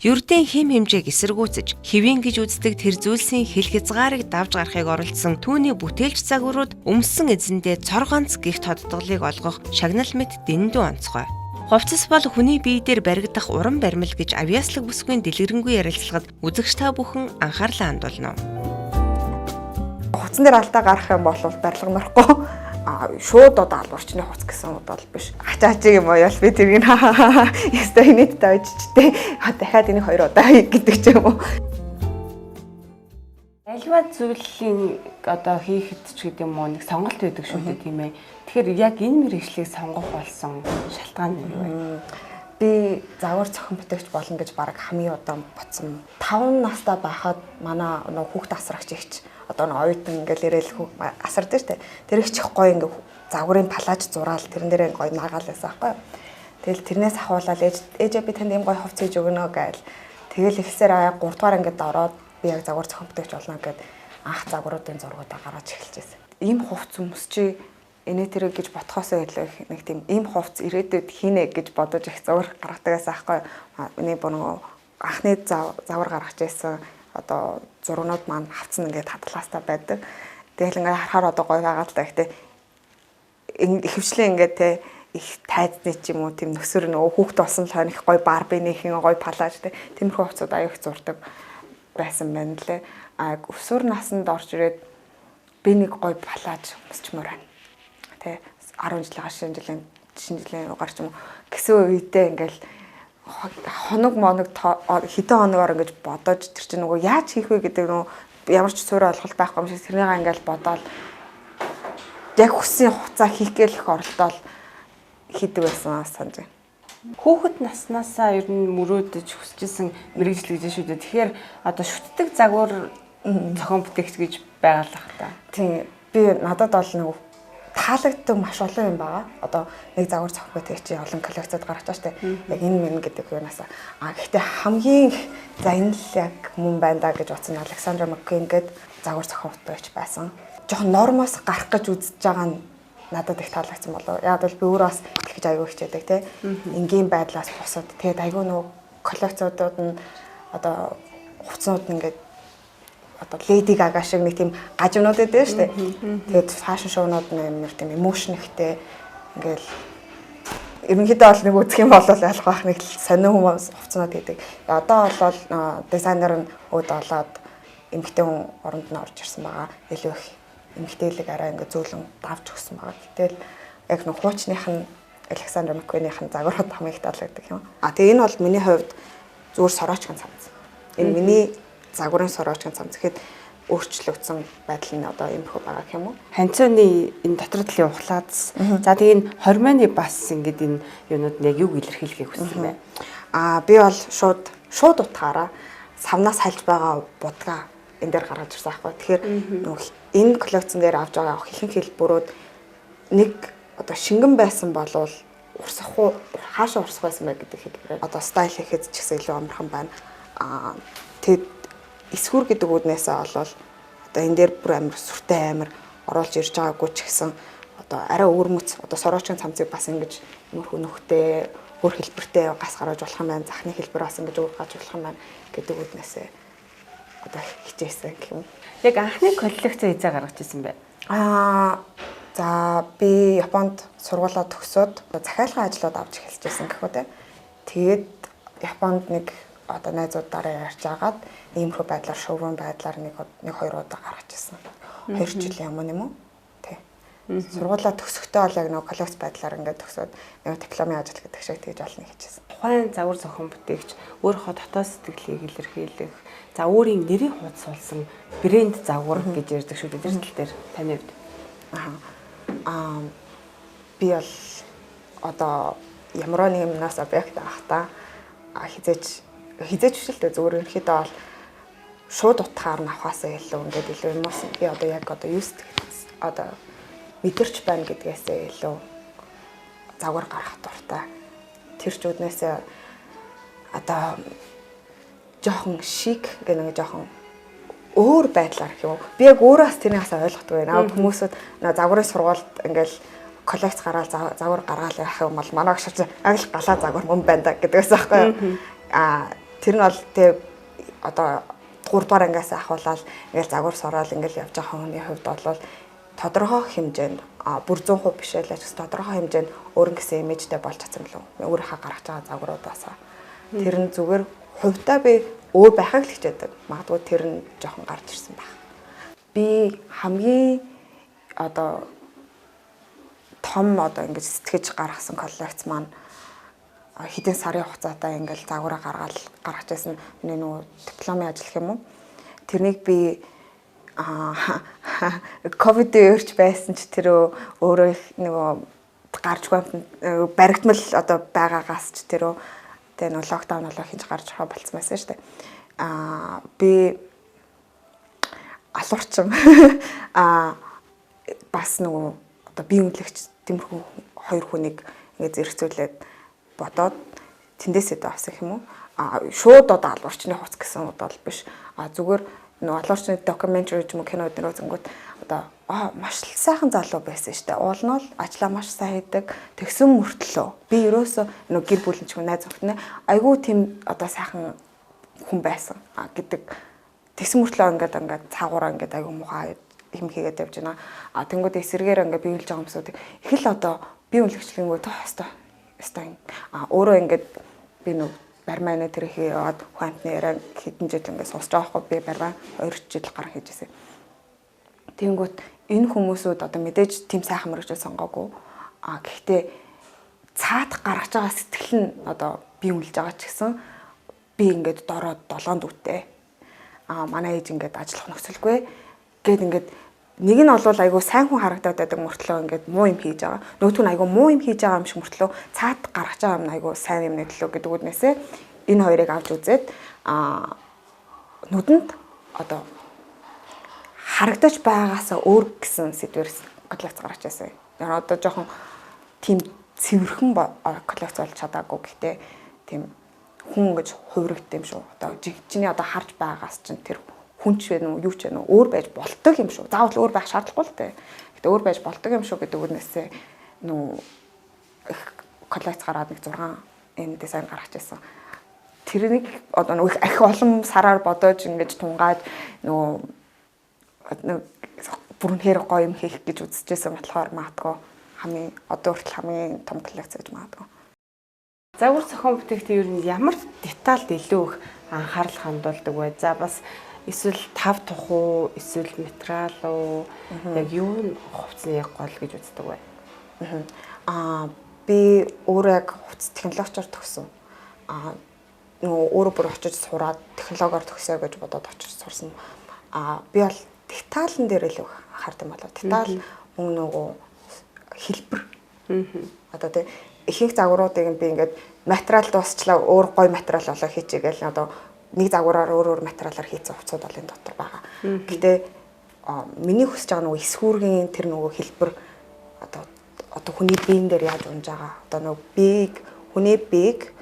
Ердийн хэм хэмжээг эсэргүүцэж, хэвийн гэж үздэг тэр зүйлсийн хил хязгаарыг давж гарахыг оролдсон түүний бүтээлч загварууд өмссөн эзэндээ цор ганц гихт тодтголыг олгох шагнал мэт дэндүү онцгой. Хувцас бол хүний бие дээр баригдах уран баримл гэж авьяаслаг бүсгүйн дэлгэрэнгүй ярилцлагад үзэгч та бүхэн анхаарлаа хандуулна. Хувцсан дээр алдаа гарах юм бол барилга норохгүй. Шууд одоо албарчны хувц гэсэн үг бол биш. Ачаачиг юм уу ял би тэрийг яста инээд тавьчихтэй. Дахиад энийг 2 удаа гэдэг ч юм уу. Альва зүйлийн одоо хийхэд ч гэдэг юм уу нэг сонголт байдаг шүү дээ тийм ээ. Тэгэхээр яг энэ мэргэжлийг сонгох болсон шалтгаан нь юу вэ? Би загвар цохон бүтээгч болно гэж баг хамгийн удаан бодсон. 5 настай байхад манай нөгөө хүүхд асрагч ихч одоо нэг оюутан ингээл ирээл асардаг штэ. Тэр их чих гоё ингээ загварын палаж зураал тэрэн дээрээ гоё наагаал байсан байхгүй. Тэгэл тэрнээс ахуулаад ээжээ би танд ийм гоё хувц хийж өгнө гээл. Тэгэл ихсээр 3 дугаар ангид ороод би яг загвар цохон бүтээгч болно гэд анх загваруудын зургуудаа гаргаж эхэлчихсэн. Ийм хувц өмсчээ энэ тэрэг гэж ботхоосоо илүү нэг тийм ийм хувц ирээдүйд хийнэ гэж бодож их загвар гаргадагаас аахгүй. Миний нөгөө анхны загвар гаргаж байсан одоо зургууд маань хавцсан ингээд хадлаастай байдаг. Тэгэл ингээд харахаар одоо гоё байгаа л та гэхдээ ихэвчлэн ингээд те их тайзны ч юм уу тийм нөсөр нөгөө хүүхд болсон л хойно их гоё барбинийхэн гоё палаж те тиймэрхүү хувцууд аяа их зурдаг байсан байна лээ. Өсвөр наснд орж ирээд би нэг гоё палаж өмсчмөр байна. Тэ 10 жилийн шинэ жилийн гарч юм гэсэн үедээ ингээл хоног моног хэдэн хоногоор ингэж бодож тэр чинь нөгөө яаж хийх вэ гэдэг нөгөө ямар ч суурь олголт байхгүй юм шиг тэрнийг ингээл бодоод яг хүссэн хугацаа хийх гээл их оролдоод хийдэг байсан санаж байна. Хүүхэд наснаасаа ер нь мөрөөдөж хүсчихсэн мэргэжил гэж шүү дээ. Тэгэхээр одоо шүтдэг загвар зохион бүтээгч гэж байгалах та. Тийм би надад бол нэг таалагддаг маш олон юм байгаа. Одоо нэг загвар зохион бүтээгчийн олон коллекцод гарч байгаа штэ. Яг энэ мэн гэдэг юунаас. Гэхдээ хамгийн за энэ л яг мөн байна да гэж утсан Александр Маккуин гэдэг загвар зохион бүтээгч байсан. Жохон нормоос гарах гэж үзэж байгаа нь надад их таалагдсан болов. Яг бол би өөрөө бас хэлж аягүй хичээдэг те. Энгийн байдлаас босоод тэгээд аягүй нөгөө коллекцуудууд нь одоо хувцснууд ингээд одоо Lady Gaga шиг нэг тийм гаживнууд байдаг шүү дээ. Тэгээд фэшн шоунууд нэр тийм эмошн ихтэй ингээл ерөнхийдөө бол нэг үзэх юм бол ялах байх нэг сонин хүмүүс хувцснууд гэдэг. Одоо бол дизайнер нь өөд олоод эмэгтэй хүн оронд нь орж ирсэн байгаа. Илүү их эмэгтэйлэг арай ингээд зөөлөн давж өгсөн байгаа. Гэтэл яг нэг хуучных нь Александр Маккуиныхын загварууд хамгийн их таалагддаг юм. Тэгээ энэ бол миний хувьд зүгээр сороочхон цамц. Энэ миний загварын сороочхон цамц гэхэд өөрчлөгдсөн байдал нь одоо юм хөө байгаа юм уу? Ханцооны энэ дотор талын ухлаац. За тэгээ энэ хормоны бас ингээд энэ юунууд нь яг юу илэрхийлэхийг хүссэн бэ? Би бол шууд утгаараа савнаас хальж байгаа будгаа энэ дээр гаргаж ирсэн аахгүй. Тэгэхээр энэ коллекцэн дээр авч байгаа ихэнх хэлбэрүүд нэг одоо шингэн байсан болвол урсах уу хаашаа урсах байсан бэ гэдэг хэлбэрээр одоо стайл хийхэд ч гэсэн илүү амархан байна. Тэгэд эсвүр гэдэг үднээсээ олвол одоо энэ дээр бүр амар сүртэй амар оруулж ирж байгаагүй ч гэсэн одоо арай өвөрмөц одоо сороочхон цамцыг бас ингэж ямар хөнөхтэй өөр хэлбэртэй гас гаргаж болох юм байна. Захны хэлбэр бас ингэж өөр гаж болох юм байна гэдэг үднээсээ одоо хичээсэн гэх юм. Яг анхны коллекцээ хязгаар гаргаж ирсэн бэ? За би Японд сургуулаа төгсөөд захиалгын ажлууд авч эхэлчихсэн гэх үү те. Тэгээд Японд нэг одоо найзуудаараа ярьж агаад иймэрхүү байдлаар шоурум байдлаар нэг 2 удаа гаргаж ирсэн. 2 жилийн өмнө юм уу? Тий. Сургуулаа төгсөхдөө бол яг нэг коллекц байдлаар ингээд төгсөөд нэг дипломын ажил гэдэг шиг тэгж олно хийчихсэн. Тухайн загвар зохион бүтээгч өөрийнхөө дотоод сэтгэлийг илэрхийлэх, за өөрийн нэрийг хуудсуулсан брэнд загвар гэж ярьдаг шүү дээ. Тэр тал дээр таны хувьд би бол одоо ямар нэг юмнаас объект авахта хизээч хүсэлтэй зүгээр ерөнхийдөө бол шууд утгаар нь авахаас илүү ингээд илүү юмас би одоо яг одоо юу сэтгэл одоо мэдэрч байна гэдгээсээ илүү загвар гаргах дуртай. Тэр ч үднээсээ одоо жоохон шик гэх нэг жоохон өөр байдлаар гэх юм. Би яг өөрөөс тэрнээс ойлгохгүй байна. Хүмүүсүүд загварын сургуульд ингээл коллекц гараад загвар гаргаал явах юм бол манай агш агл галаа загвар мөн байна да гэдэгээс аахгүй юу. тэр нь бол тэг одоо 3 дугаар ангиас ахуулаад ингээл загвар сураал ингээл явж байгаа хүний хувьд бол тодорхой хэмжээнд бүр 100% биш байлаа ч гэсэн тодорхой хэмжээнд өөрөнгө гэсэн имижтэй болж чадсан билүү. Өөрийнхөө гаргаж байгаа загваруудаасаа. Тэр нь зүгээр хувьдаа би өөр байхыг л хичээдэг. Магадгүй тэр нь жоохон гарч ирсэн баг. Би хамгийн одоо том одоо ингэж сэтгэж гаргасан коллекц маань хэдэн сарын хугацаатай ингээл загвараа гаргаж байсан миний нөгөө дипломын ажил гэх юм уу. Тэрнийг би ковидын үерч байсан ч тэр өөрөө нөгөө гарч баригдмал одоо байгаагаас ч тэр тэгээ нөгөө локдаун болоо хийж гарч байгаа болцсон байсан шүү дээ. Би алуурчин бас нөгөө одоо бие үнэлэгч тиймэрхүү хоёр хүнийг ингээд зэрэгцүүлээд бодоод тэндээсээ давсан юм уу? Шууд одоо алуурчны хуц гэсэн удаа бол биш. Зүгээр нөгөө алуурчны докюментари ч юм уу кинод нэр үзэнгүүт одоо маш сайхан залуу байсан шүү дээ. Уул нь бол ажлаа маш сайн хийдэг. Тэгсэн мөртлөө би ерөөсөө нөгөө гэр бүлийн ч найз охтны айгүй тийм одоо сайхан хүн байсан гэдэг. Тэгсэн мөртлөө ингээд цаагаараа ингээд айгүй муухай юм хийгээд явж байна. Тэнгүүд эсэргээр ингээд биелж байгаа юмсууд их л одоо бие үнэлэгчлэнгөө тоостой. Өөрөө ингээд би нэг барьмаа тэр их яваад хуантны яриа хэдэн жил ингээд сонсож байгаа хгүй би барьмаа 2 жил гарan хийжсэн. Тэнгүүд энэ хүмүүсүүд одоо мэдээж тийм сайхан мөрөгчөө сонгоогүй. Гэхдээ цаат гаргаж байгаа сэтгэл нь одоо бие үнэлж байгаа ч гэсэн би ингээд дороод 7 дүүтэй. Манай ээж ингээд ажиллах нөхцөлгүй гээд ингээд нэг нь бол айгүй сайн хүн харагдаад байдаг мөртлөө ингээд муу юм хийж байгаа. Нөгөөх нь айгүй муу юм хийж байгаа юм шиг мөртлөө цаад гаргаж байгаа юм айгүй сайн юм нэтлөө гэдэг үднээсээ энэ хоёрыг авч үзээд нүдэнд одоо харагдаж байгаасаа өөр гэсэн сэдвэр коллекц гаргаж байсан. Одоо жоохон тийм цэвэрхэн коллекц болж чадаагүй гэхдээ тийм хүн гэж хувирагдсан юм шүү. Одоо чиний одоо харж байгаас чинь тэр хүн ч вэ нүү юу ч вэ нүү өөр байж болдог юм шүү. Заавал өөр байх шаардлагагүй л дээ. Гэтэ өөр байж болдог юм шүү гэдэг үгнээсээ нүү коллекц гараад нэг 6 энэ дизайн гаргаж ирсэн. Тэрнийг одоо нөх их олон сараар бодож ингэж тунгаад нөө бүрнээр гоё юм хийх гэж үзчихсэн болохоор магадгүй хамгийн одоо хүртэл хамгийн том коллекц гэж магадгүй. Загвар зохион бүтээгтээ ер нь ямар детальд илүү их анхаарал хандуулдаг вэ? За бас эсвэл тав тух уу, эсвэл материал уу, яг юу нь хувцсны яг гол гэж үздэг вэ? Би өөрөө яг хувцс технологичоор төгсөн. Нөгөө өөрөө бүр очиж сураад технологиор төгсөё гэж бодоод очиж сурсан. Би бол деталн дээр илүү анхаардаг болоо. Деталь мөн нөгөө хэлбэр. Одоо тэг ихэнх загваруудыг би ингээд материал дуусчлаа өөр гоё материал болоо хийчихээ гэл одоо нэг загвараар өөр материалаар хийсэн хувцсууд бол энэ дотор байгаа. Гэтэ миний хүсэж байгаа нөгөө эсвүүргийн тэр нөгөө хэлбэр одоо хүний биен дээр яаж унж байгаа. Одоо нөгөө бийг хүний бийг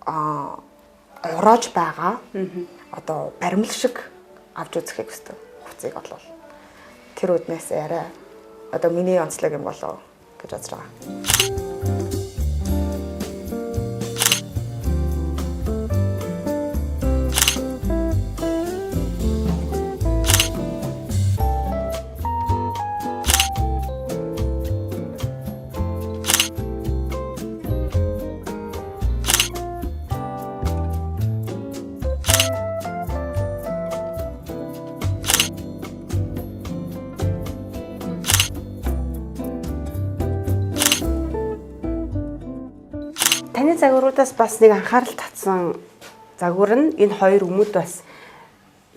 урааж байгаа. Одоо баримл шиг авч үзэхийг хүсдэг хувцсыг болов. Тэр үднээс арай одоо миний онцлог юм болов гэж бодож байгаа. Таны загваруудаас бас нэг анхаарал татсан загвар нь энэ хоёр өмд бас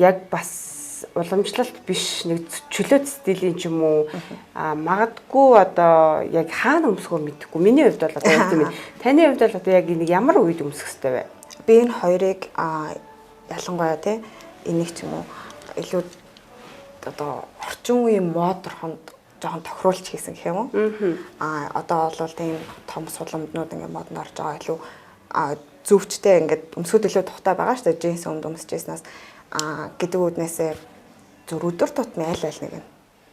яг бас уламжлалт биш нэг чөлөөт стилийн ч юм уу магадгүй одоо яг хаана өмсгөө мэдэхгүй. Миний хувьд бол одоо яг тийм ээ. Таны хувьд бол одоо яг нэг ямар үед өмсөх хэрэгтэй вэ? Би энэ хоёрыг ялангуяа тий энийг ч юм уу илүү одоо орчин үеийн мод орхонд жоохон тохируулж хийсэн гэх юм уу. Одоо бол тийм том суламжнууд ингээд модон орж байгаа илүү зөвчтэй ингээд өмсгөд илүү тухтай байгаа шүү дээ. Джинс өмд өмсөжснээс гэдэг үднээсээ зүр өдөр тутмын аль нэг нь.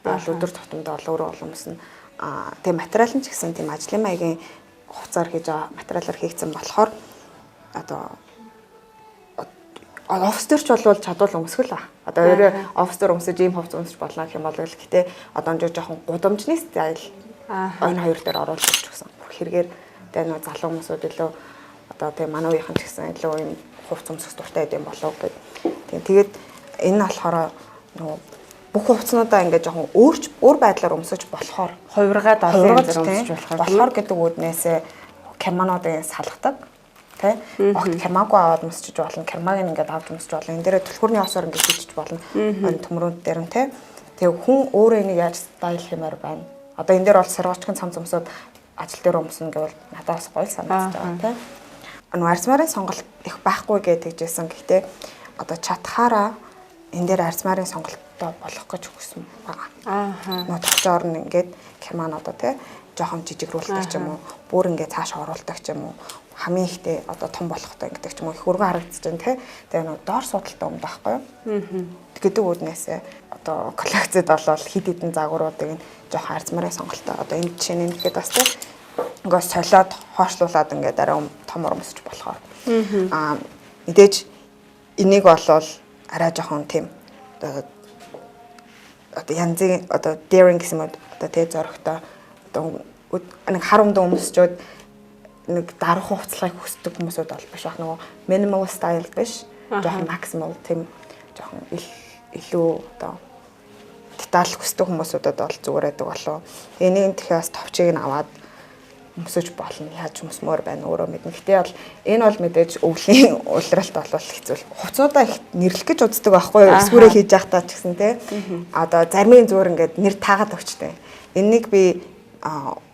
Бол өдөр тутамд бол өөрөө өмснө. Тэгээ материал нь ч гэсэн тийм ажлын маягийн хуцаар хийж байгаа материалаар хийгдсэн болохоор одоо офис дээр ч болвол чадвал өмсгөл ба. Одоо өөрөө офис дээр өмсөж ийм хувцас өмсөж болно гэх юм бол гэхдээ одоо нэг жоохон гудамжны стайл энэ хоёр дээр оруулж өгсөн. Хэрэгээр тэгээ нэг залуу хүмүүсүүд илүү одоо тэгээ манай үеийнхэн ч гэсэн илүү ийм хувцас өмсөх дуртай байд юм болов гэд. Тэгээд энэ болохоор нөгөө бүх хувцснуудаа ингээд жоохон өөр байдлаар өмсөж болохоор хувиргаад олон өмсөж болохоор гэдэг үднээсээ кермануудыг салгадаг. Тэ? Огт кермаагүй аваад өмсөж болно. Кермааг ингээд авч өмсөж болно. Энэ дээрээ түлхүүрний осоор ингээд хийчих болно. Энэ төмрүүд дээр нь тэ. Тэгээ хүн өөрөө энийг яаж стайл хиймээр байна. Одоо энэ дээр бол сэргочгийн цамц өмсөд ажил дээр өмснө гэвэл надад бас гоё санагдаж байгаа тэ. Нөгөө арьсмарын сонголт их байхгүй гэж хэлжсэн. Гэхдээ одоо чатахаараа энэ дээр арьсмарын сонголттой болох гэж хүссэн байгаа. Нөгөө товчоор нь ингээд кермануудаа тэ жоохон жижигрүүлдэг ч юм уу, бүр ингээд цааш оруулдаг ч юм уу, хамгийн ихтэй одоо том болохтой гэдэг ч юм уу, их өргөн харагдаж байна те. Тэгээ нөгөө доор судалтай юм байхгүй юу? Гэдэг үднээсээ одоо коллекцэд болол хид хідэн загваруудыг жоохон арьсмарын сонголттой одоо энэ жишээ нь ихэд бас те ингээд солиод хоошлуулад ингээд арай том өмсөж болохоор. Мэдээж энийг болол арай жоохон тийм одоо янзын одоо daring гэсэн мэт одоо тэ зоригтой нэг хар өмдөн өмсчөөд нэг дарах хувцлагыг хүсдэг хүмүүсүүд бол биш баг нөгөө minimal style биш жоохон maximal тийм жоохон илүү одоо деталь хүсдэг хүмүүсүүдэд бол зүгээр байдаг болов. Энийг тэгэхээр бас товчийг нь аваад өмсөж болно. Яаж өмсмөр байна өөрөө мэднэ. Гэтэ бол энэ бол мэдээж өвлийн улиралт болвол хэцүү. Хувцсуудаа их нэрлэх гэж үздэг байхгүй юу? Эсвэрээ хийж явах таа ч гэсэн те. Одоо зармын зүгээр ингээд нэр таагаад өгчтэй. Энийг би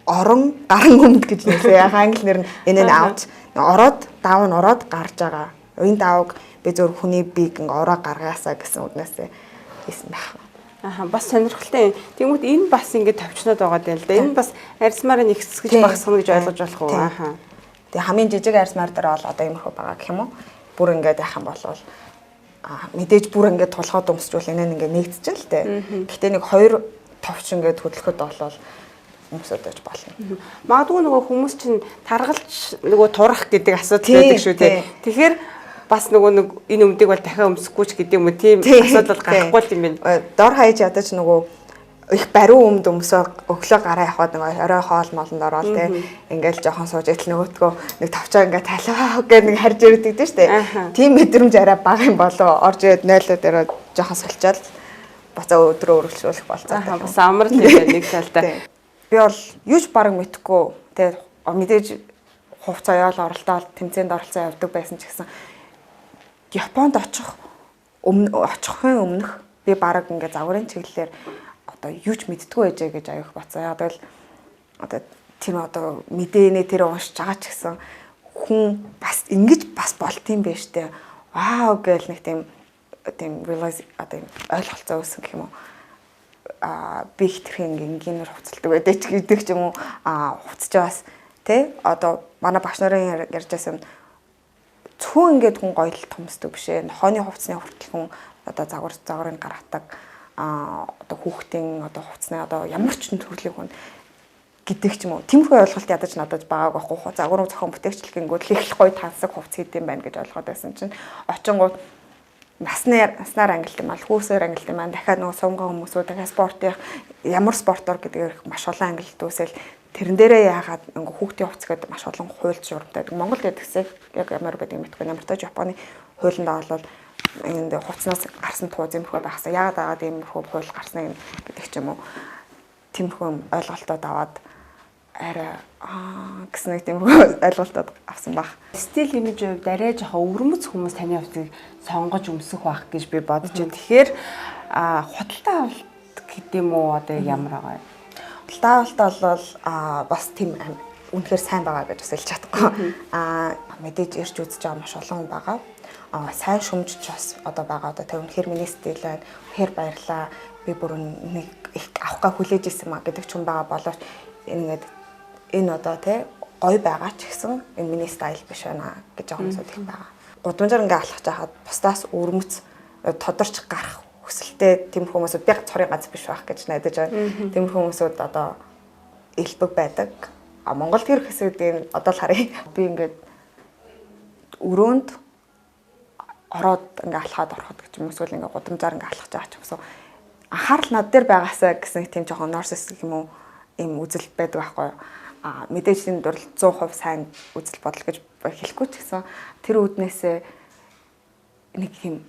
орон гаран өмд гэж нэлээ. Яг англи нэр нь энэ out. Ороод даав нь ороод гарч байгаа. Энэ даавг би зөв хүний бийг ингээ ороо гаргаасаа гэсэн үгнээсээ хийсэн байх. Бас сонирхолтой. Тэгмүүд энэ бас ингэ товчнод байгаа даа л да. Энэ бас арьсмаар нэг хэсгэж багасгах гэж ойлгож болох уу? Тэгээ хамгийн жижиг арьсмаар дээр бол одоо иймэрхүү байгаа гэх юм уу? Бүр ингээд яхах юм бол мэдээж бүр ингээд тулгаад өмсчүүл энэ ингээд нэгдэж л дээ. Гэтэ нэг хоёр товч ингээд хөдлөхөд болол өмсөж байж болно. Магадгүй нөгөө хүмүүс чинь таргалж нөгөө турах гэдэг асуудал байдаг шүү дээ. Тэгэхээр бас нөгөө нэг энэ өмдөг бол дахиад өмсөхгүй ч гэдэг юм уу тийм асуудал гарахгүй юм байна. Дор хаяж ядаж нөгөө их бариу өмд өмсөө өглөө гараа явахад нөгөө орой хоол молонд ороод те ингээл жоохон сууж идэл нөгөөтгөө нэг тавчаа ингээ талаа гэж нэг харж ирдэг дээ штэ. Тийм мэдрэмж арай бага юм болоо орж ирээд 0 дээр жоохон сулчаал бацаа өдрөө өргөлжүүлэх болцоо. Бас амар тийм нэг талтай. Би бол юуж бараг мэдхгүй те мэдээж хувцас оёол оролдоод тэмцээнд оролцоо явдаг байсан ч гэсэн Японд очихын өмнөх би бараг ингээ загварын чиглэлээр одоо юуч мэддэггүй байжээ гэж аяах бацаа. Яг л одоо тийм одоо мэдээнэ тэр уншиж байгаа ч гэсэн хүн бас ингэж бас болт юм байна штэ. Вау гээл нэг тийм realize одоо ойлголцоо үүсэн гэх юм уу. Би их тэрхин ингээр хувцалдаг байдаг ч гэдэг ч юм уу. Хувцаж бас тий одоо манай багш нарын ярьж байсан цөөн ингээд хүн гоёл томсдог биш ээ. Нохооны хувцсны хүртэл хүн одоо загварыг гаргадаг. Одоо хүүхдийн одоо хувцсны одоо ямар ч төрлийн хүн гэдэг ч юм уу. Тэмхүү ойлголт ядаж надад байгааг байхгүй. Загвар зохион бүтээгчлэнгүүд л их гоё тансаг хувцс хийдэм байх гэж ойлгоод байсан чинь очингууд наснаар ангилт юм аа, хүүсээр ангилт юм аа. Дахиад нөгөө сумгаа хүмүүсүүд дахиад спортын ямар спортоор гэдэг маш олон ангилт үүсэл тэрэн дээрээ яагаад ингээ хүүхдийн хувцс гэдэг маш олон хуульч журамтай. Монгол ядгсэг яг ямар байдаг юм бэ? Ямар ч Японы хуулиндаа бол энэ хувцснаас гарсан туу зэмхүү байхсаа яагаад иймэрхүү хууль гарсныг гэдэг ч юм уу. Тэмхүү ойлголтод аваад арай гэсэн нэг тиймэрхүү ойлголтод авсан баг. Стил имиж хувьд арай жоохон өвөрмөц хүмүүс таны хувцсыг сонгож өмсөх байх гэж би бодож байна. Тэгэхээр худалдаа авалт гэдэг юм уу одоо ямар байгаа юм? Худалдаа авалт бол бас тийм үнэхээр сайн байгаа гэж бас хэлж чадахгүй. Мэдээж ирж үзэж байгаа маш олон хүн байгаа. Сайн шүмжч бас одоо байгаа. Одоо тэг үнэхээр миний стил байна. Үнэхээр баярлаа. Би бүр нэг их авахгаа хүлээж ирсэн маа гэдэг ч юм байгаа боловч ингээд энэ одоо тий гоё байгаа ч гэсэн энэ миний стайл биш байна гэж байгаа хүмүүсүүд их байгаа. Гудамжаар ингээ алхаж байхад бусдаас өрмөц тодорч гарах хүсэлтэй тийм хүмүүсүүд би цорын ганц биш байх гэж найдаж байна. Тийм хүмүүсүүд одоо элбэг байдаг. Монголд тэр хэсүүдийн одоо л харъя. Би ингээд өрөөнд ороод ингээ алхаад ороход гэж юм эсвэл ингээ гудамжаар ингээ алхаж байгаа ч гэсэн анхаарал над дээр байгаасаа гэсэн тийм жоохон нарциссик юм уу ийм үзэл байдаг байхгүй юу. Мэдээж энэ дурал 100% сайн үзэл бодол гэж хэлэхгүй ч гэсэн тэр үүднээсээ нэг тийм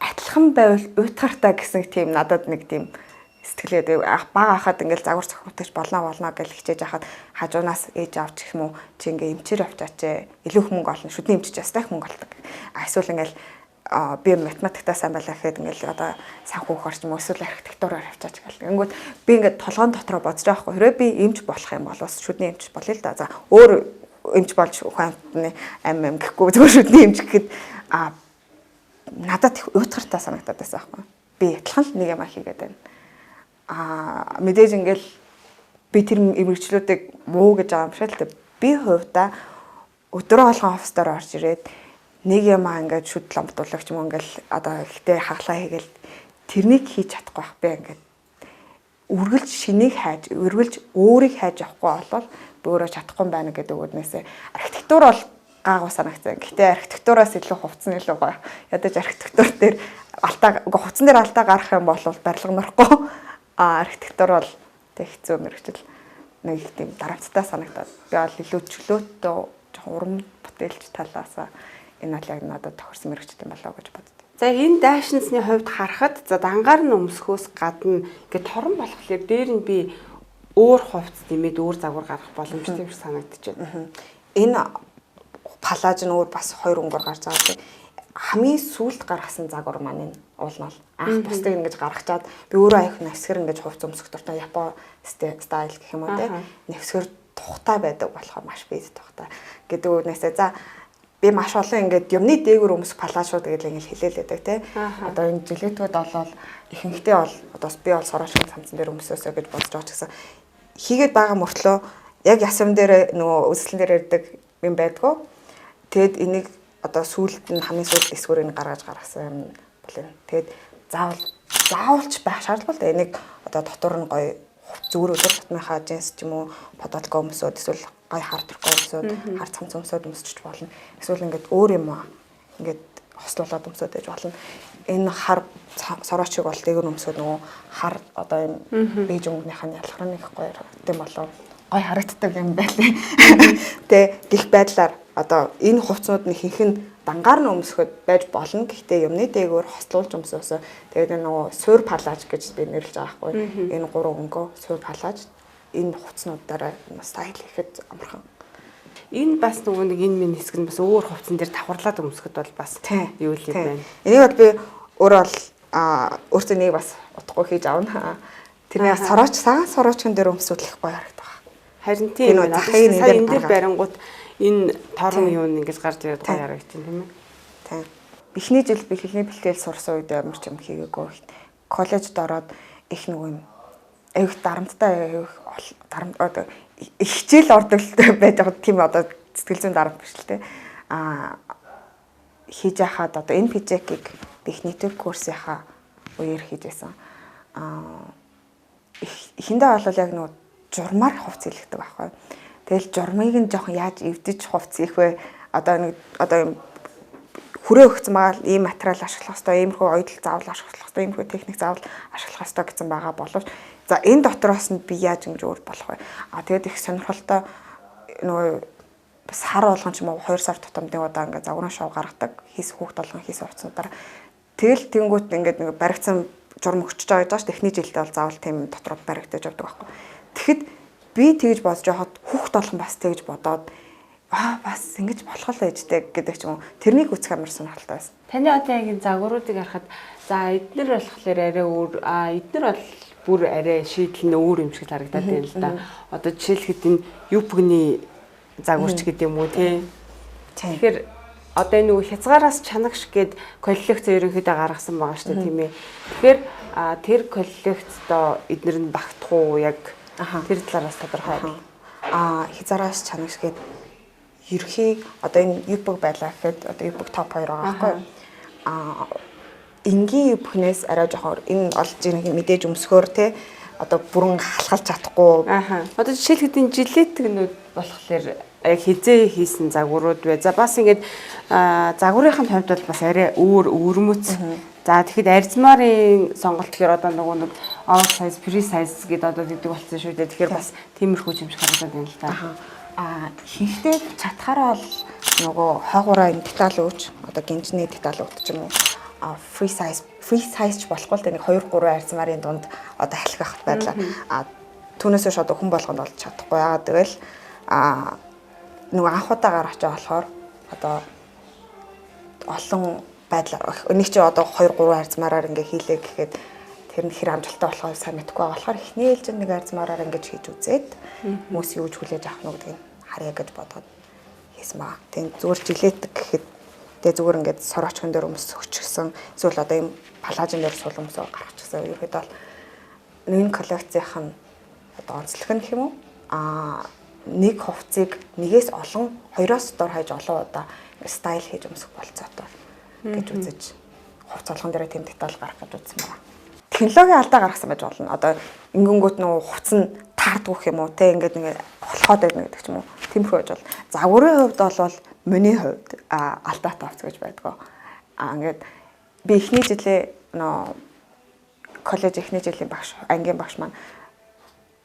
адилхан байвал уйтгартай гэсэн тийм надад нэг тийм сэтгэлээд бага хахад ингээл загвар цохимтойч болно гэж хичээж хахад хажуунаас ээж авч гэх юм уу чи ингээ эмчээр авчаач илүү их мөнгө олно шүдний эмчиж ястайх мөнгө олдог. Эсвэл ингээл би математиктаа сайн байлаа гэхэд ингээл одоо санхүү хурц юм эсвэл архитектураар авчаач гэл. Ингээд би ингээд толгоон дотроо бодож байгаа хгүй. Хэрвээ би эмч болох юм бол бас шүдний эмч болъё л да. За өөр эмч болж ухааны ам гэхгүй зөвхөн шүдний эмч гэхэд надад их уйтгартай санагдаад байсан байхгүй. Би адилхан нэг юм хийгээд байна. Мэдээж ингээл би тэр эмгэгчлүүдийг муу гэж байгаа юм шиг л дээ. Би хувьдаа өдрөө болгон офис дээр орж ирээд нэг юм ингээд шүд ломтуулагч юм ингээл одоо ихтэй хаглаа хийгээл тэрнийг хийж чадахгүй байх би ингээд үргэлж шинийг хайж үргэлж өөрийг хайж авахгүй болвол би өөрөө чадахгүй байна гэдэг үгнээсээ архитектур бол гаагуу санагцсан. Гэхдээ архитектураас илүү хувцсан илүү гоё. Ядаж архитектур дээр алдаа хувцсан дээр алдаа гарах юм бол барилга норохгүй. Архитектур бол тэг хэцүү мэрэгчл нэг тийм дарамттай санагдаад би бол илүү чөлөөтэй жоохон уран бүтээлч талаасаа энэ бол яг надад тохирсон мэрэгчт юм болоо гэж боддог. За энэ дайшинсны хувьд харахад за дангаар нь өмсөхөөс гадна ингээд торон болохоор дээр нь би өөр хувцс нэмээд өөр загвар гаргах боломжтой юм шиг санагдаж байна. Энэ палаж нь өөр бас 2 өнгөөр гарч байгаа. Хамгийн сүүлд гаргасан загвар маань энэ уулнал анх бусдыг ингэж гаргачаад би өөрөө аяг нэвсгэр ингэж хувц өмсөх дуртай Япон стайл гэх юм уу те нэвсгэр тухтай байдаг болохоор маш бийд тухтай гэдэг үгнээсээ за би маш олон ингээд юмны дээгүүр өмсөх палажууд гэж ингэж хэлээлээдэг те одоо энэ жилетүүд болол ихэнхдээ бол одоо би бол сороочгийн самцан дээр өмсөөсөө гэж бодож байгаа ч гэсэн хийгээд байгаа мөртлөө яг ясам дээр нөгөө үзэсгэлэн дээр ирдэг юм байдгүй тэгэд энийг одоо сүүлд нь хамгийн сүүлд эсвэрийг гаргаж гаргасан юм бол юм. Тэгэд заавалч байх шаардлагатай. Энийг одоо дотор нь гоё зүгээр өдөр тутмынхаа джинс ч юм уу подолго өмсөд эсвэл гоё хар трико өмсөд хар цамц өмсөд өмсчих болно. Эсвэл ингээд өөр юм аа ингээд хослуулаад өмсөд байж болно. Энэ хар сороочиг бол дээгүүр өмсөд нөгөө хар одоо энэ бэж өнгөнийх нь ялхрын их гоё тийм болоо гой харагддаг юм байлээ. Тэ гих байдлаар одоо энэ хувцсууд нь хинхэн дангаар нь өмсөхөд байж болно. Гэхдээ юмны дээгүүр хослуулж өмсөөсөө тэгээд нөгөө суур палаж гэж би нэрлэж байгаа байхгүй. Энэ 3 өнгөө суур палаж энэ хувцснуудаараа стайл хийхэд амархан. Энэ бас нөгөө нэг энэ минь хэсэг нь бас өөр хувцсан дээр давхарлаад өмсөхөд бол бас юу л юм байна. Энийг бол би өөрөө бол өөртөө нэг бас утгагүй хийж авна. Тэрний сорооч цагаан сороочгон дээр өмсүүлэх гоё харагдав. Харин тийм байна. Сая энэ дээр барингууд энэ торон юу ингэж гарч ирээд гоё харагдаж байна тийм ээ. Тийм. Эхний жил би хэлний бэлтгэл сурсан үед ямар ч юм хийгээгүй. Коллежид ороод их нэг юм аюух дарамттай одоо их хичээл ордогтой байж байгаа тийм одоо сэтгэл зүйн дарамт биш л те. Хийж яхад одоо энэ физикийг их нийтвэр курсынхаа үеэр хийж байсан. Эхэндээ бол яг нэг журмаар хувц илгдэг байхгүй. Тэгэл журмыг нь жоохон яаж эвдэж хувц их вэ? Одоо юм хүрээ өгсөн байгаа ийм материал ашиглах хэрэгтэй, иймэрхүү оёдол заавал ашиглах хэрэгтэй, иймэрхүү техник заавал ашиглах хэрэгтэй гэсэн байгаа боловч за энэ дотроос нь би яаж ингэж өөр болох вэ? Тэгээд их сонирхолтой нөгөө сар болгон ч юм уу 2 сар тутамдын удаа ингээд загварын шоу гаргадаг. Хийс хүүхд болгон хийсэн хувцсуудаар тэгэл тэнгуут ингээд нэг баригдсан журм өгчөж байгаа гэж техник жилдээ бол заавал тийм дотроо баригдаж явдаг байхгүй. Тэгэхэд би тэгж бодож байхад хүүхд болгон бас тэгж бодоод бас ингэж болох л ээжтэй гэдэг ч юм уу. Тэрнийг үсэх амар сонирхолтой байсан. Таны одоо яг энэ загваруудыг харахад за эднэр болохоор арай өөр эднэр бол бүр арай шийдэл нь өөр юм шиг харагдаад байна л да. Одоо жишээлхэд энэ юпгний загварч гэдэг юм уу тий. Тэгэхээр одоо энэ нөгөө хязгаараас чанагш гээд коллекц ерөнхийдөө гаргасан байгаа шүү дээ тийм ээ. Тэгэхээр тэр коллекцдоо эднэр нь багтах уу яг тэр талаараас тодорхой. Хязгаараас чанагш гээд ерхий одоо энэ юпг байлаа гэхэд одоо юпг топ 2 байгаа байхгүй юу? Энгийн юпгнээс арай жоохон энэ олж ирэх мэдээж өмсгөөр те одоо бүрэн халахалж чадахгүй. Одоо жишээлхэд энэ жилетгнүүд болохоор яг хизээ хийсэн загварууд вэ? За бас ингээд загварын хувьд бол бас арай өвөрмөц. За тэгэхэд арзмарын сонголт гэхээр одоо нөгөө нэг all size, free size гэдэг одоо гэдэг болсон шүү дээ. Тэгэхээр бас тиймэрхүү юм шиг харагдаад байна л да. Хийхдээ чадхаараа бол нөгөө хаагаараа энэ деталь ууч одоо гинжний деталь ууч ч юм уу free size ч болохгүй л дээ нэг 2 3 арзмарын дунд одоо халих авах байдлаа. Түүнээс биш одоо хүн болгонд болж чадахгүй. Яагаад гэвэл нөгөө анхудагаар очиж болохоор одоо олон байдлаар нэг чи одоо 2 3 арзмаараар ингээ хийлээ гэхэд тэр нь хэр амжилттай болохоо сайн мэдэхгүй байгаа болохоор эхний ээлжинд нэг арзмаараар ингэж хийж үзээд хүмүүс юу ч хүлээж авах нь гэдгийг харъя гэж бодоод хийсэн баа. Тийм зүгээр жилетик гэхэд тэгээ зүгээр ингээд сор очхон дээр өмс өчгсөн эсвэл одоо ийм палажин дээр сул өмсөө гаргачихсан. Ерөөд бол нэг коллекцийнх нь одоо онцлог нь гэх юм уу? Нэг хувцсыг нэгээс олон 2-оос дор хаяж олон удаа стайл хийж өмсөх болцоотой гэж үзэж хувцс болгон дээр тийм деталь гаргах гэж үзсэн байна. Технологийн алдаа гаргасан байж болно. Одоо ингэнгүүт нөгөө хувцс нь таардгүй гэх юм уу те ингээд нэг болоход байна гэдэг ч юм уу. Тиймэрхүү байж бол загварын хувьд бол миний хувьд алдаатай хувцс гэж байдгаа. Ингээд би эхний жилээ нөө коллеж эхний жилийн багш ангийн багш маань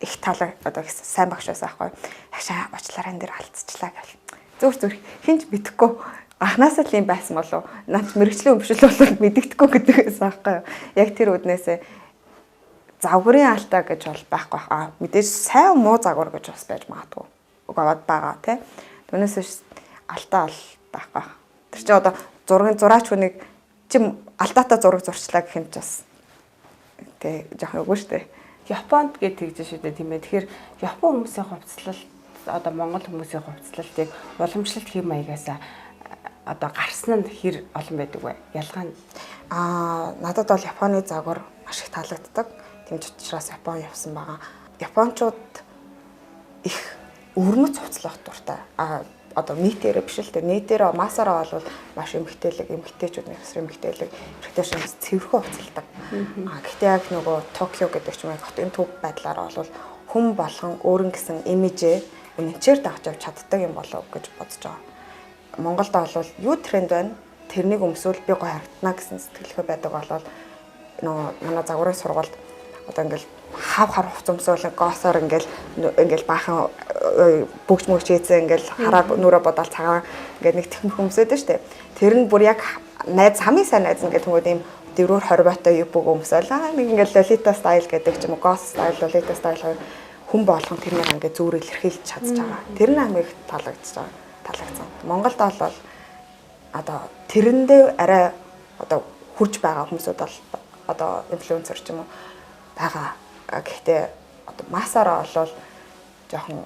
их талаа одоо сайн багш байсан аахгүй. Хашаа очлаар энэ дээр алдчихлаа гэл. Зүгээр хинч мэдэхгүй анханасаа л юм байсан болов. Наач мэрэгчлийн өмшил бол мэдэгдэхгүй гэдэг байсан аахгүй. Яг тэр үднээсээ загварын алдаа гэж бол байхгүй. Мэдээж сайн муу загвар гэж бас байж магадгүй. Угаваад байгаа тий. Түүнээс алдаа бол байхгүй. Тэр чинь одоо зураач хүнийг чим алдаатай зураг зурчлаа гэх юм ч бас тий жоохон үгүй шүү дээ. Японд гэж тэгж шүү дээ тийм ээ. Тэгэхээр Япон хүмүүсийн хувцлалт одоо Монгол хүмүүсийн хувцлалтыг уламжлалт хэм маягаас одоо гарсан нь хэр олон байдаг вэ? Ялгаа нь надад бол Японы загвар маш их таалагддаг. Тийм ч учраас Япон явсан байгаа. Япончууд их өвөрмөц хувцлах дуртай. Одоо нийтээрээ биш л дээ. Нийтээрээ масаараа бол маш эмгтээчүүд нэсэр эмгтээлэг эрэгтэйчүүд цэвэрхэн хувцалдаг. Гэхдээ яг нөгөө Токио гэдэг ч юм уу хотын төв байдлаараа бол хүн болгон өөрөн гэсэн имижээ үнэнчээр дагж авч чаддаг юм болов гэж бодож байгаа. Монголд бол юу тренд байна? Тэрнийг өмсвөл би гоё харагдана гэсэн сэтгэлгээ байдаг болол нөгөө манай загварын сургуульд одоо ингээл хав хар хувц өмсөөл гоосоор ингээл баахан бүгж мөгч хийцээ ингээл хараа нүрэ бодоол цагаан ингээд нэг техник өмсөд нь штэ. Тэр нь бүр яг найз хамгийн сайн найз ингээд хүмүүс ийм дөрөөр 20 батай юу бүг өмсөөл нэг ингээл Lolita style гэдэг ч юм уу Ghost style Lolita style хүн болгон тэрнийг ингээд зүгээр илэрхийлж чадж байгаа. Тэр нь хамгийн их таалагдсан. Монголд бол одоо тэрэндээ арай одоо хурж байгаа хүмүүсүүд бол одоо инфлюенсер ч юм уу байгаа. Гэхдээ одоо масаараа бол жоохон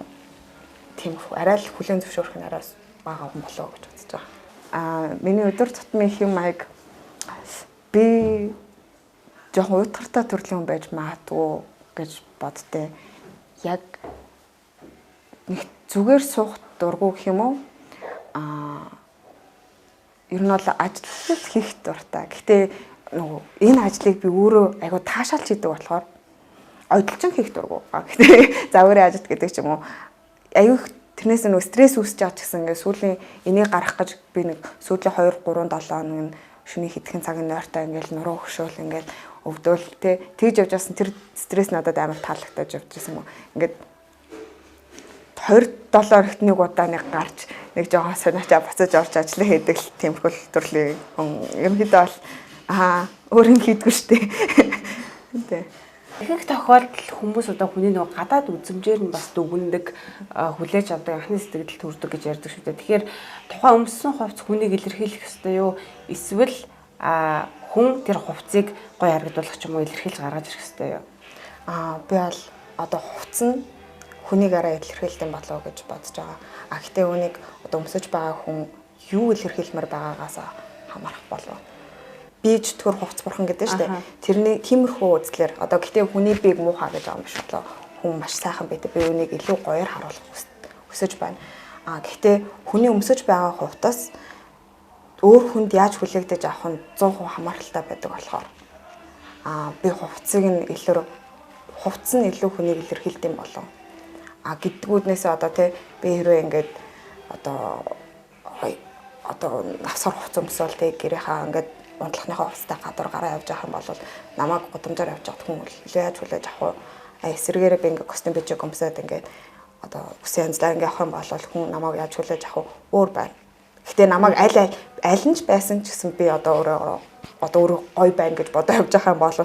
тийм арай л хүлэн зөвшөөрөх нь арай бага юм болоо гэж бодож байгаа. Миний өдөр тутмын хэм маяг би жоохон уйтгартай төрлийн хүн байж магадгүй гэж боддээ. Яг нэг зүгээр суух дурггүй гэх юм уу? Ер нь бол ажил хийх дуртай. Гэхдээ нөгөө энэ ажлыг би өөрөө айгу таашаалж хийдэг болохоор ойдлчин хийх дурггүй. Гэхдээ загварын ажил гэдэг ч юм уу аюу тэрнээс нөгөө стресс үүсэж байгаа ч гэсэн ингээд сүүлийн энийг гарах гэж би нэг сүүлийн 2 3 7 хоног шөнийн хэдхэн цагийн нойртой ингээд нуруу хөшөөл ингээд өвдөөл тэгж явж байсан тэр стресс надад амар таалагдаж явж байсан юм. Ингээд 20 доллар ихт нэг удаа нэг гарч нэг жоохон сониочоо буцаж орж ажиллаа хийдэг л тиймэрхүү төрлийн ерөнхийдөө бол өөр юм хийдгүй штэ. Тэ. Ихэнх тохиолдолд хүмүүс одоо хүний нөгөө гадаад үзмжээр нь бас дүгндэг хүлээж авдаг анхны сэтгэл төрдөг гэж ярьдаг шүү дээ. Тэгэхээр тухайн өмссөн хувцс хүнийг илэрхийлэх ёстой юу? Эсвэл хүн тэр хувцсыг гоё харагдуулах ч юм уу илэрхийлж гаргаж ирэх ёстой юу? Би бол одоо хувцс нь хүнийг арай илэрхийлдэг болов гэж бодож байгаа. Гэхдээ үнийг одоо өмсөж байгаа хүн юу илэрхийлмээр байгаагаас хамаарах болов. Би ч төр хувцс бурхан гэдэг нь шүү дээ. Тэрний тиймэрхүү үзлэр одоо гэхдээ хүний бийг муухай гэж байгаа юм биш болоо. Хүн маш сайхан байдаг. Би үнийг илүү гоёор харуулах хүсэж байна. Гэхдээ хүний өмсөж байгаа хувцас өөр хүнд яаж хүлээгдэж авах нь 100% хамааралтай байдаг болохоор би хувцсыг нь хувцс нь илүү хүнийг илэрхийлдэг юм болов. Гэдгүүднээс одоо би хэрвээ ингээд одоо навсар хувц өмсөөл тэг гэрийнхаа ингээд унтлахныхаа хувцтай гадуур гараа явж явах юм бол намайг гудамжаар явж байгаа хүн яаж хүлээж авах вэ? Эсрэгээрээ би ингээд костюм бичиг өмсөд ингээд одоо үсэн янзлаар ингээд авах юм бол хүн намайг яаж хүлээж авах вэ? Өөр байна. Гэтэ намайг аль нь ч байсан ч гэсэн би одоо өөрөө гоё байна гэж бодоо явж байгаа юм бол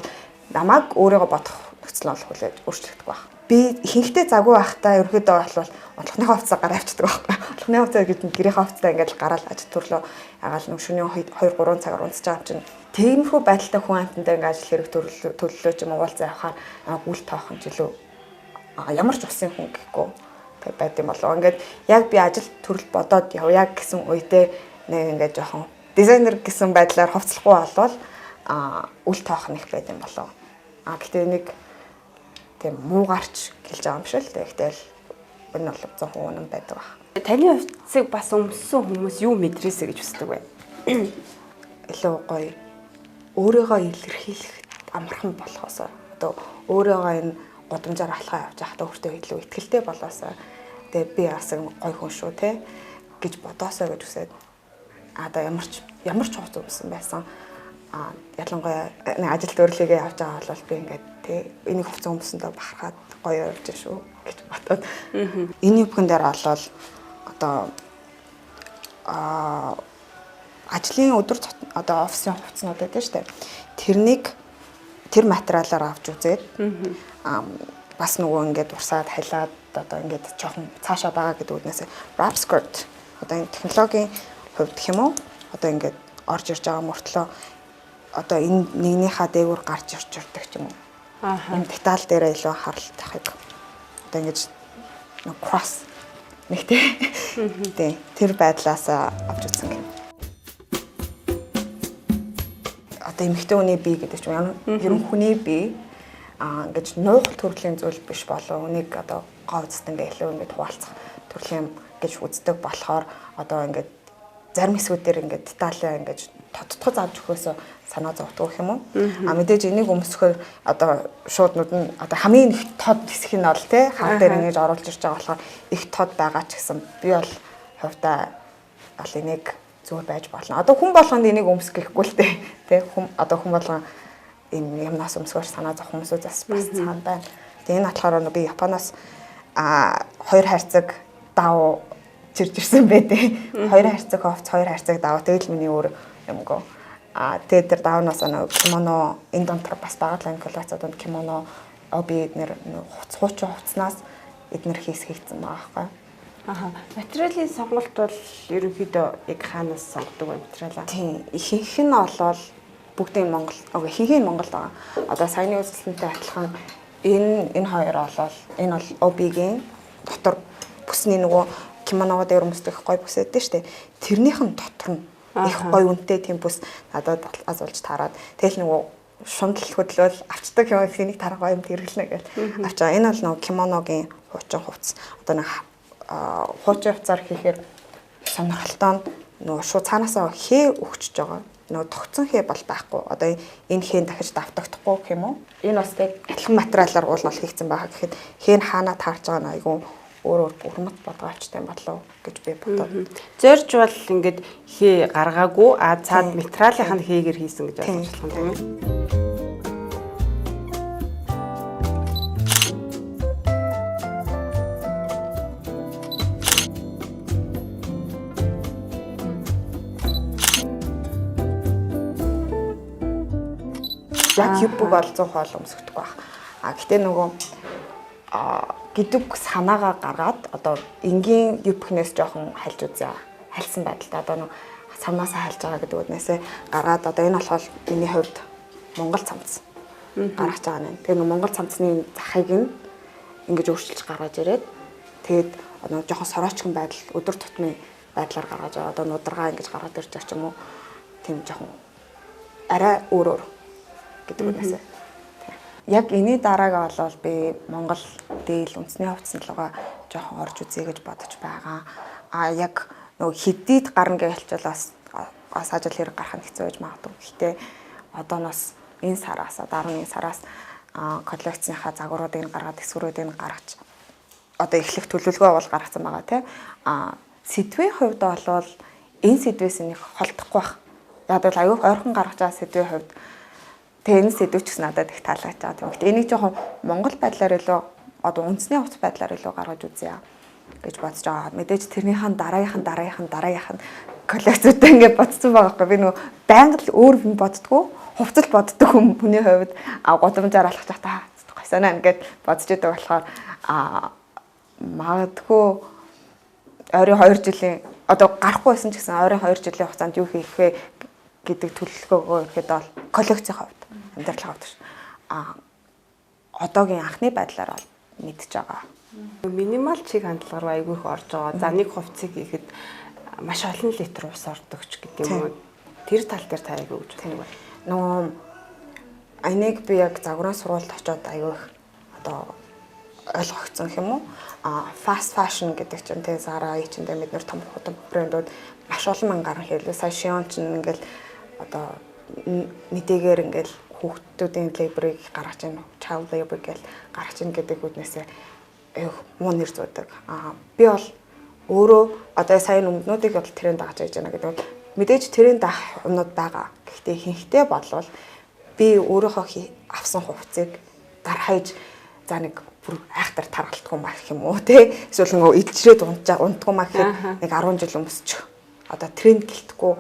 намайг өөрийгөө бодох нөхцөл нь хүлээж өөрчлөгдөх байх. Би ихэнхдээ загвар байхдаа ерөөдөө бол унтлахныхаа хувцас гараа авчдаг байхгүй. Унтлахны хувцас гэдэг нь гэрийнхаа хувцастай ингээд гараал аж төрлөө агаал нэг шөнийн 2-3 цагаар унтж байгаа юм чинь тиймэрхүү байдалтай хүн амттай ингээд ажил хэрэг төлөлөө ч юм уу уулзаа явахаар үл тоох юм жилүү ямар ч усын хүн гэхгүй байд юм болоо. Ингээд яг би ажил төрөл бодоод явъя гэсэн үедээ нэг ингээд жоохон дизайнер гэсэн байдлаар хувцлахгүй болвол үл тоох нэг байд юм болоо. Гэтээ нэг тийм муугарч гэлж байгаа юм шиг л тэгтэл энэ бол 100% үнэн байдаг баг. Таны хувцсыг бас өмссөн хүмүүс юу мэдрээсэ гэж үздэг вэ? Илүү гоё өөрийгөө илэрхийлэх амархан болохоос одоо өөрийгөө энэ годамжаар алхаа явж байхдаа өөртөө илүү ихтгэлтэй болоосаа тэгээ би бас гоё хүн шүү те гэж бодоосоо гэж үсээд одоо ямар ч хувц өмсөн байсан ялангуяа ажил төрлийгээ явж байгаа бол би ингээд тий энийг хувцас өмсөндөө бахархаад гоё явж шүү гэж бодоод энэ бүхэн дээр олол одоо ажлын өдөр одоо офисын хувцснууд байдаг шүү дээ. Тэр материалаар авч үзээд бас нөгөө ингээд урсаад халиад одоо ингээд жоохон цаашаа байгаа гэдэг үгнээс wrap skirt одоо энэ технологийн хувьд гэх юм уу одоо ингээд орж ирж байгаа мөртлөө одоо энэ нэгнийхээ дээгүүр гарч ирж ирдэг ч юм уу. Ийм деталь дээрээ илүү харалт тахыг. Одоо ингэж cross нэг тий тэр байдлаас авч үзсэн гэх юм. Одоо эмэгтэй хүний бие гэдэг чинь ерөн хүний бие ингэж нуух төрлийн зүйл биш болоо үнийг одоо говцт ингээ илүү ингээ хуваалцах төрлийн гэж үздэг болохоор одоо ингээд зарим хэсгүүдээр ингээд деталь ингээд тодтгоц авч өгөхөөсөө санаа зовдөг гэх юм уу. Мэдээж энийг өмсөхөөр одоо шууд нүд нь одоо хамгийн их тод хэсэг нь бол тий хар дээр ингэж оруулж ирж байгаа болохоор их тод байгаа ч гэсэн би бол хувьдаа бол энийг зүгээр байж болно. Одоо хүн болгонд энийг өмсөх гэхгүй л тий хүн болгон энэ юмнаас өмсгөөч санаа зовх хүмүүсээс бас цаана байна. Тэгээ энэ болохоор би Японоос 2 хайрцаг давуу чирж ирсэн байдیں۔ 2 хайрцаг хувц 2 хайрцаг давуу тэгэл миний өөр юмгоо. Тэгээд тэр давнаас кимоно энэ донтор бас багатлан коллекцод кимоно оби эднэр хуучин хувцснаас эднэр хийсгийгдсэн байгаа байхгүй. Материалын сонголт бол ерөнхийдөө яг хаанаас сонгодог вэ материалаа? Тийм. Ихэнх нь олвол бүгдийн Монгол. Ихэнх нь Монголд байгаа. Одоо саяны үзэлтэнтэй адилхан энэ хоёр олвол энэ бол обигийн дотор бүсний нөгөө кимоногоо дээр өмсдөх гой бүс өгдөө штэ. Тэрнийх нь дотор нь их гой үнэтэй тийм бүс надад азуулж таарад. Тэгэл нөгөө шундал хөдлөөл авчдаг юм ихнийг таргаа юм тэргэлнэ гэж авчаа. Энэ бол нөгөө кимоногийн хуучин хувцас. Одоо нэг хуучин хувцаар хийхээр сонирхолтой нөгөө шууд цаанаасаа хээ өгчөж байгаа. Нөгөө тогтсон хээ бол байхгүй. Одоо энэ хэн дахиж давтагдахгүй гэх юм уу? Энэ бас тэг адилхан материалаар уул нь хийгдсэн байгаа гэхэд хэн хаанаа таарч байгаа нь айгүй өөр бүрмэт бодгоочтой юм болов гэж би бодоод. Зорж бол ингээд хээ гаргаагүй цаад материалын хийгээр хийсэн гэж ойлгож байна тийм үү? Яг юбг бол 100% өмсгдөг байх. Гэтэ нөгөө гэдэг санаагаа гаргаад одоо энгийн юбхнээс жоохон хальж үзье. Хальсан байдалтай одоо нэг цамнаасаа хальж байгаа гэдэг үднээсээ гаргаад одоо энэ болохоор миний хувьд Монгол цамц гаргаж байгаа нэ. Тэгээ нэг Монгол цамцны захыг нь ингэж өөрчилж гаргаж ирээд тэгээд одоо жоохон сороочхон байдал өдөр тутмын байдлаар гаргаж байгаа. Одоо нударгаа ингэж гаргаад ирж байгаа ч юм уу. Тийм жоохон арай өөр гэдэг үгнээсээ. Яг энэ дараагаа болвол би Монгол дээл үндэсний хувцсан руугаа жоохон орж үзье гэж бодож байгаа. Яг нөгөө хэдийд гарна гэж хэлчихлээс ажил хэрэг гарах нь хэцүү байж магадгүй. Гэхдээ одооноос энэ сараас дараа нь энэ сараас коллекцийнхаа загваруудыг гаргаад эсвэрүүдийг гаргаж одоо эхлэх төлөвлөгөө бол гаргацсан байгаа тийм. сэдвийн хувьд бол энэ сэдвээс нэг холдохгүй байх. Яг л аюух ойрхон гаргаж байгаа сэдвийн хувьд тэгээ энэ сэдв ч гэсэн надад их таалагдж байгаа. Тэгэхдээ энийг жоохон Монгол байдлаар илүү одоо үндэсний хувц байдлаар илүү гаргаж үзье гэж бодож байгаа. Мэдээж тэрнийхэн дараагийнх нь коллекцуудаа ингээд бодсон байгаа байхгүй. Би нөгөө байнга л өөр юм боддгоо, хувцал боддог хүний хувьд годамжаар алхаж та гойсанаа ингээд бодож идэг болохоор магадгүй ойрын 2 жилийн одоо гарахгүй байсан ч гэсэн ойрын 2 жилийн хугацаанд юу хийх вэ гэдэг төлөвлөгөөгөө ихэд бол коллекцийн хувьд амьдралын хувьд одоогийн анхны байдлаар бол мэдж байгаа. Минимал чиг хандлага руу айгүй их орж байгаа. За нэг хувцсыг хийхэд маш олон литр ус ордог ч гэдэг юм уу. Тэр тал дээр та айгүй гэж боддог байна. Нөгөө энийг би яг загварын сургуульд очиод айгүй их одоо ойлгогдсон юм уу? Fast fashion гэдэг чинь тэгээ Zara, H&M бид нэр том брэндүүд маш олон мянгаар хэлээ. Сая Shein ч ингээл одоо мэдээгээр ингээл хүүхдүүдийн лейбрийг гаргаж ийн, child labor гэж гаргаж ийн гэдэг үднээсээ муу нэр зүүдэг. Би бол өөрөө одоо сая өмнөдийг бол тренд дагаж байж байна гэдэг. Мэдээж тренд даах юмнууд байгаа. Гэхдээ ихэнхдээ болвол би өөрийнхөө авсан хувцсыг дарахаж за нэг бүр айхтар таргалтгүй маа гэх юм уу те эсвэл нөгөө идэлжрээд унтдаггүй маа гэхэд нэг 10 жил өмсч одоо тренд гэлтэхгүй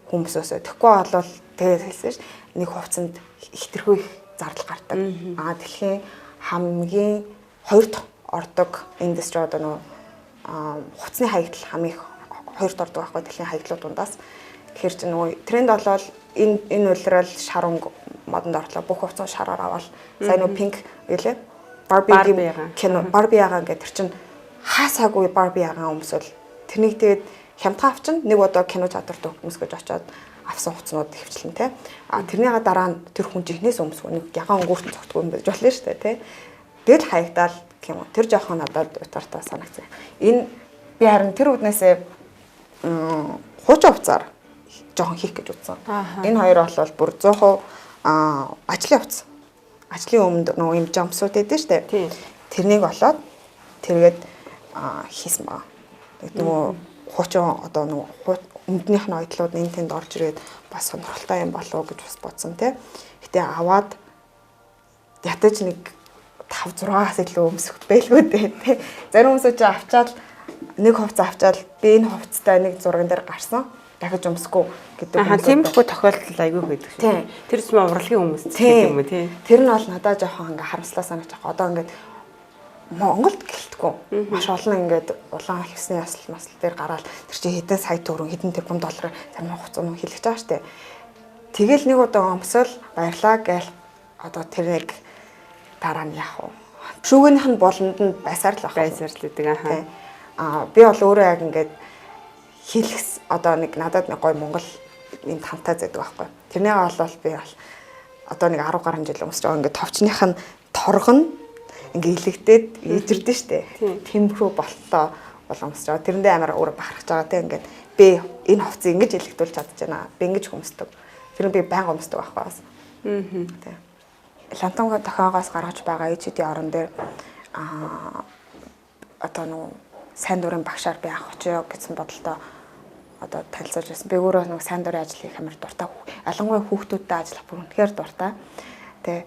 хүмүүсөөсөө тэгэхгүй болвол тэгээд хэлсэн ш нэг хувцсанд ихтерхүү их зардал гардаг. Дэлхийн хамгийн 2 дахь ордог индастри одоо нөгөө хувцсны хаягдал хамгийн 2-т ордог байхгүй дэлхийн хаягдлууд дундаас. Тэгэхээр чи нөгөө тренд болвол энэ улирал шар өнгө модонд орлоо бүх хувцас шараар аваад сайн нөгөө пинк гэлээ Барби кино Барби ягаан гэдэг тэр чин хаасаагүй Барби ягаан өмсөл тэрнийг тэгээд хямдхан авчин нэг удаа кино театрт хүмүүс гэж очиод авсан хувцснууд хөвчлэн те тэрнийга дараа нь тэр хүн жихнээс өмсгөө нэг ягаан өнгөртөн цогтгүй юм байж болно шүү дээ те тэгэл хаягдаал гэх юм тэр жоохон надад утгаартай санагцсан. Энэ би харин тэр үднээсээ хуучин хувцаар жоохон хийх гэж утсан. Энэ хоёр бол бүр 100% ажлын хувцас. Ажлын өмнө нөгөө юм жамсууд байдаг шүү дээ. Тэрнийг болоод тэргээд хийсэн баа. Нөгөө хуучин одоо нөгөө өмнөднийх нь ойдлууд энэ тэнд орж ирээд бас сонирхолтой юм болов уу гэж бас бодсон тий. Гэтэ аваад ятаж нэг 5-6-аас илүү өмсөх байлгүй дээ тий. Зарим хүмүүс ч авчаал нэг хувцас авчаал би энэ хувцастай нэг зурган дээр гарсан. Дахиж өмсөхгүй гэдэг юм. Тиймэрхүү тохиолдол айгүй байдаг шүү. Тэр ч мөн урлагийн хүмүүс гэдэг юм уу тий. Тэр нь бол надад жоохон ингээ харамслаа санаж байгаа. Одоо ингээд Монголд гэлтгүй маш олон ингээд улаан хэвсний ясал масл дээр гараад тэр чинь хэдэн сая төгрөг хэдэн тэрбум доллар зарим хугацаа нь хэлж байгаа штэ. Тэгэл нэг удаа өмсөл баярлаа гээл одоо тэр нэг дараа нь яах вэ? Шүүгийнх нь болонд нь байсаар л байх. Байсаар л гэдэг би бол өөрөө яг ингээд хэлэхс одоо нэг надад нэг гой Монгол юм хамтаа зэдэг байхгүй. Тэрнээ бол би бол одоо нэг 10 гаруй жил өмсөж байгаа ингээд товчных нь торгон ингээд илэгдээд ижирдэн штэ. Тэмхрүү болтлоо бол өмсөж байгаа. Тэрэндээ амар өөрөө бахархаж байгаа те ингээд би энэ хувцсыг ингэж илэгдүүлж чадж байна. Би ингэж өмсдөг. Тэр нь би байнга өмсдөг байхгүй бас. Тэ. Лантон тохиогоос гаргаж байгаа ичэдийн орон дээр одоо нуу сайн дурын багшаар би авах очё гэсэн бодолтой одоо танилцуулж байсан. Би өөрөө нэг сайн дурын ажил хийх амар дуртай. Ялангуяа хүүхдүүдтэй ажиллах бүр үнэхээр дуртай. Тэгээ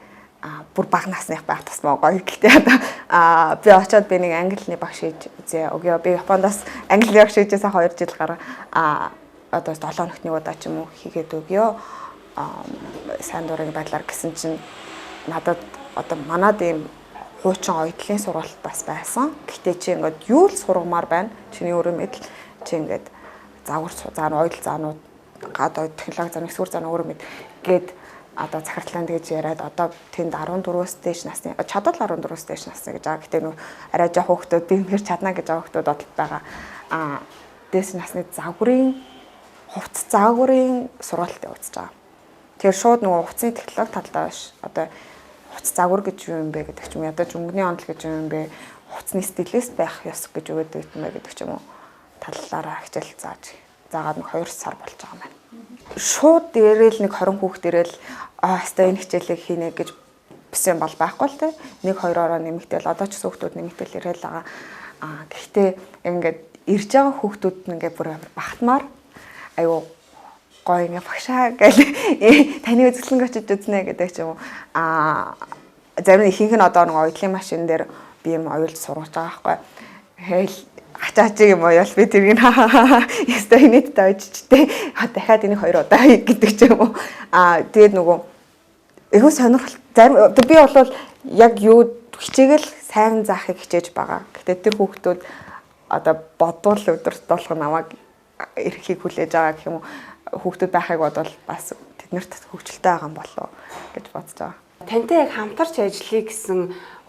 бүр бага насных байх тусмаа гоё. Гэхдээ одоо би очиод би нэг англиний багш хийж үзье. Өгөө би Японоос англи багш хийжээс 2 жил гараа одоо 7 хоногт нэг удаа ч юм уу хийгээд өгөө. Сайн дурын байдлаар гэсэн чинь надад одоо манад ийм хуучин ойдлын сургалт бас байсан. Гэхдээ чи ингээд юу л сургамаар байна. Чиний өөрөө мэдл чи ингээд загвар заан ойдл заанууд гад технологи заан эсвэл заан өөрөө мэд гээд одоо захиртлаанд гэж яриад одоо тэнд 14-өөс дээш насны чадвал 14-өөс дээш насны гэж байгаа. Гэхдээ нөө арай жоох хүүхдүүд би мэр чадна гэж байгаа хүүхдүүд бодол байгаа. Дээш насны загварын хувцас загварын сургалт явуулж байгаа. Тэгэхээр шууд нөгөө хувцсны технологи талдаа биш. Одоо хувцас загвар гэж юу юм бэ гэдэг ч юм уу. Одоо өнгөний онол гэж юу юм бэ? Хувцсны стилист байх ёс гэж өгöd юм бэ гэдэг ч юм уу. Таллаараа хичээл заагаад нэг 2 сар болж байгаа юм байна. Шууд дээрэл нэг 20 хүүхд дээрэл хаста энэ хичээлийг хийнэ гэж бисэн бол байхгүй л те. 1-2-ороо нэмэгдээл одоо ч хүүхдүүд нэмэгдээл ирээл байгаа. Гэхдээ ингээд ирж байгаа хүүхдүүд нь ингээ бүр амар бахтмаар аюу гоё ингээ багшаа гэл таны үзэсгэлэнг очиж үзнэ гэдэг ч юм уу. Зарим ихэнх нь одоо нэг оюутлын машин дээр би юм оюулж сургаж байгаа байхгүй. Хэл ачаачиг юм оюул би тэрийг яста инээдтэй очижтэй дахиад энийг 2 удаа гэдэг ч юм уу. Тэгээд нөгөө айгүй сонирхол зарим би бол яг юу хичээгэл сайн заахыг хичээж байгаа. Гэтэ тэр хүүхдүүд одоо бодвол өдөрт болох намайг эрхийг хүлээж байгаа гэх юм уу. Хүүхдүүд байхыг бодвол бас тэднэрт хөвгчлөлтэй байгаа юм болов гэж бодож байгаа. Тантай яг хамтарч ажиллая гэсэн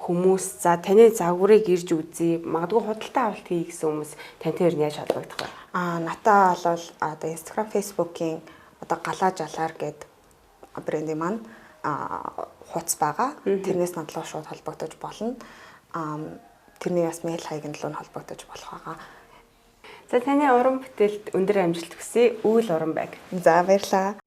хүмүүс за таны загварыг ирж үзье, магадгүй худалдаа авалт хий гэсэн хүмүүс тантай ер нь яаж холбогдох вэ? Натаа бол одоо Instagram, Facebook-ийн одоо галаа жалаар гэдэг брендийн маань хуудас байгаа. Тэрнээс надлаа шууд холбогдож болно. Тэрний бас мэйл хаягийн төлөө холбогдож болох байгаа. За таны уран бүтээлд өндөр амжилт хүсье. Үйл уран байг. За баярлалаа.